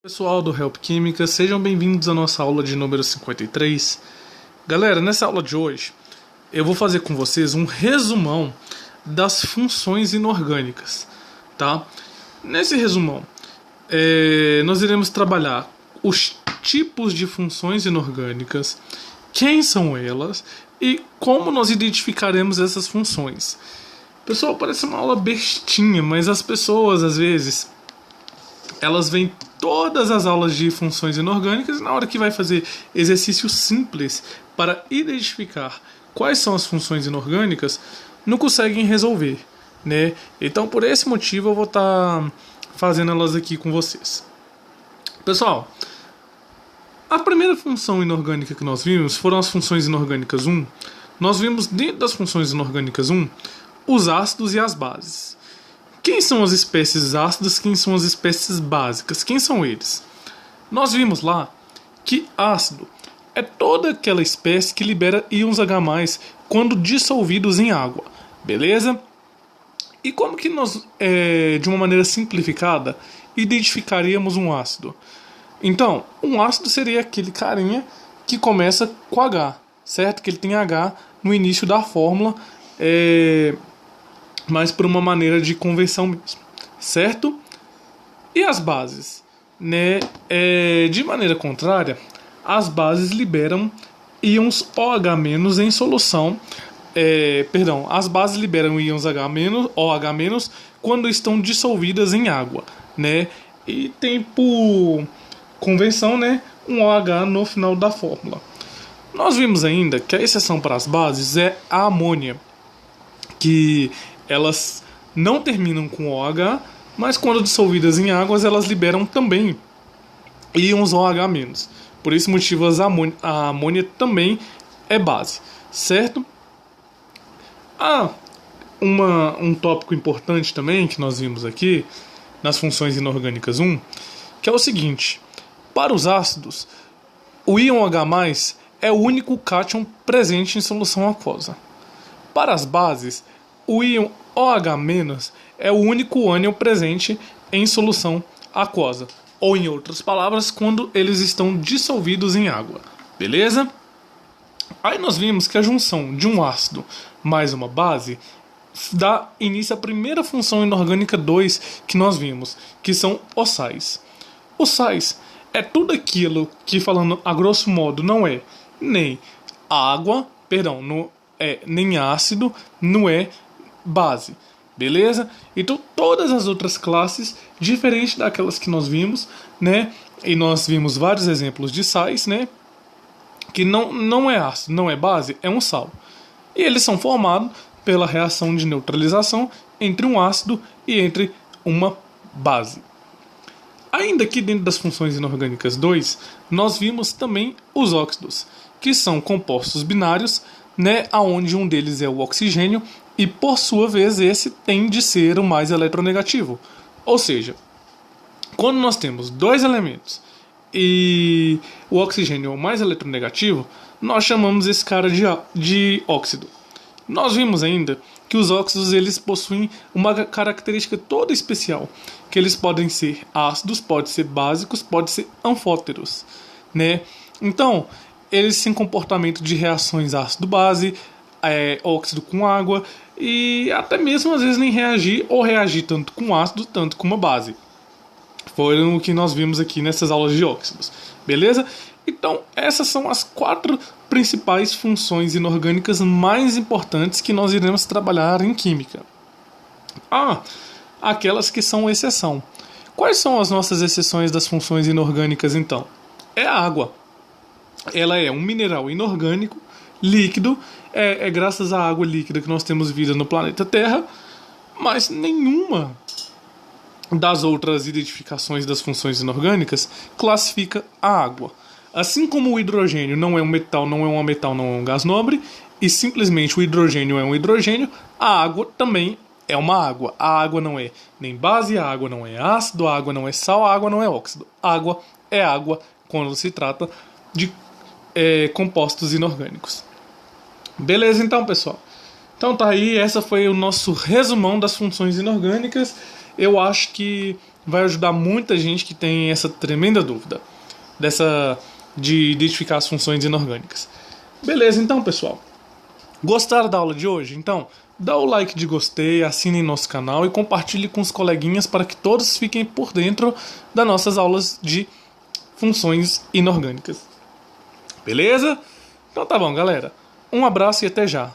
Pessoal do Help Química, sejam bem-vindos à nossa aula de número 53. Galera, nessa aula de hoje, eu vou fazer com vocês um resumão das funções inorgânicas, tá? Nesse resumão, nós iremos trabalhar os tipos de funções inorgânicas, quem são elas e como nós identificaremos essas funções. Pessoal, parece uma aula bestinha, mas as pessoas, às vezes, elas veem todas as aulas de funções inorgânicas e na hora que vai fazer exercícios simples para identificar quais são as funções inorgânicas, não conseguem resolver, né? Então, por esse motivo, eu vou estar fazendo elas aqui com vocês. Pessoal, a primeira função inorgânica que nós vimos foram as funções inorgânicas 1. Nós vimos dentro das funções inorgânicas 1 os ácidos e as bases. Quem são as espécies ácidas? Quem são as espécies básicas? Quem são eles? Nós vimos lá que ácido é toda aquela espécie que libera íons H+, quando dissolvidos em água. Beleza? E como que nós, de uma maneira simplificada, identificaríamos um ácido? Então, um ácido seria aquele carinha que começa com H, certo? Que ele tem H no início da fórmula, mas por uma maneira de conversão mesmo, certo? E as bases, né? De maneira contrária, as bases liberam íons OH- em solução. As bases liberam íons OH- quando estão dissolvidas em água, né? E tem por convenção, né, um OH no final da fórmula. Nós vimos ainda que a exceção para as bases é a amônia, que elas não terminam com OH, mas quando dissolvidas em águas, elas liberam também íons OH-. Por esse motivo, a amônia também é base, certo? Um tópico importante também que nós vimos aqui nas funções inorgânicas 1, que é o seguinte: para os ácidos, o íon H+ é o único cátion presente em solução aquosa. Para as bases, o íon OH- é o único ânion presente em solução aquosa, ou em outras palavras, quando eles estão dissolvidos em água. Beleza? Aí nós vimos que a junção de um ácido mais uma base dá início à primeira função inorgânica 2 que nós vimos, que são os sais. Os sais é tudo aquilo que, falando a grosso modo, não é nem nem ácido, não é base, beleza? Então todas as outras classes, diferente daquelas que nós vimos, né? E nós vimos vários exemplos de sais, né? Que não é ácido, não é base, é um sal. E eles são formados pela reação de neutralização entre um ácido e entre uma base. Ainda aqui dentro das funções inorgânicas 2, nós vimos também os óxidos, que são compostos binários, né, onde um deles é o oxigênio e, por sua vez, esse tem de ser o mais eletronegativo. Ou seja, quando nós temos dois elementos e o oxigênio é o mais eletronegativo, nós chamamos esse cara de óxido. Nós vimos ainda que os óxidos eles possuem uma característica toda especial, que eles podem ser ácidos, podem ser básicos, podem ser anfóteros, né? Então, eles têm comportamento de reações ácido-base, óxido com água, e até mesmo às vezes nem reagir ou reagir tanto com ácido, tanto com uma base. Foram o que nós vimos aqui nessas aulas de óxidos, beleza? Então, essas são as 4 principais funções inorgânicas mais importantes que nós iremos trabalhar em química. Aquelas que são exceção. Quais são as nossas exceções das funções inorgânicas, então? É a água. Ela é um mineral inorgânico, líquido, é graças à água líquida que nós temos vida no planeta Terra, mas nenhuma das outras identificações das funções inorgânicas classifica a água. Assim como o hidrogênio não é um metal, não é um metal, não é um gás nobre, e simplesmente o hidrogênio é um hidrogênio, a água também é uma água. A água não é nem base, a água não é ácido, a água não é sal, a água não é óxido. A água é água quando se trata de compostos inorgânicos. Beleza, então, pessoal? Então tá aí, essa foi o nosso resumão das funções inorgânicas. Eu acho que vai ajudar muita gente que tem essa tremenda dúvida de identificar as funções inorgânicas. Beleza, então, pessoal. Gostaram da aula de hoje? Então, dá o like de gostei, assinem nosso canal e compartilhe com os coleguinhas para que todos fiquem por dentro das nossas aulas de funções inorgânicas. Beleza? Então tá bom, galera. Um abraço e até já.